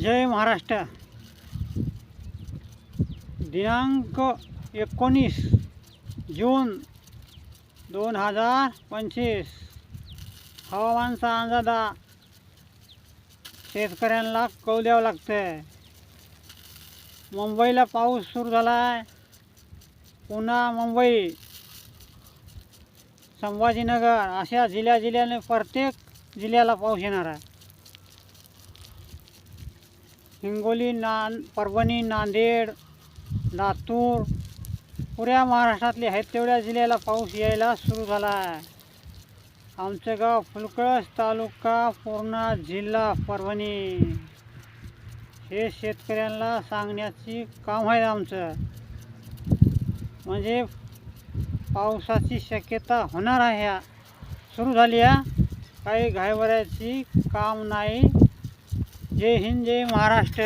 जय महाराष्ट्र. दिनांक 19 जून 2025. हवामानचा अंदाजा शेतकऱ्यांना कळू द्यावं लागतं. मुंबईला पाऊस सुरू झाला आहे. पुन्हा मुंबई, संभाजीनगर अशा जिल्ह्याने प्रत्येक जिल्ह्याला पाऊस येणार आहे. हिंगोली, परभणी, नांदेड, लातूर, पुऱ्या महाराष्ट्रातले आहेत तेवढ्या जिल्ह्याला पाऊस यायला सुरू झाला आहे. आमचं गाव फुलकळस, तालुका पूर्णा, जिल्हा परभणी. हे शेतकऱ्यांना सांगण्याची काम आहे आमचं. म्हणजे पावसाची शक्यता होणार आहे, सुरू झाली आहे. काही घाबरायची काम नाही. जय हिंद, जय महाराष्ट्र.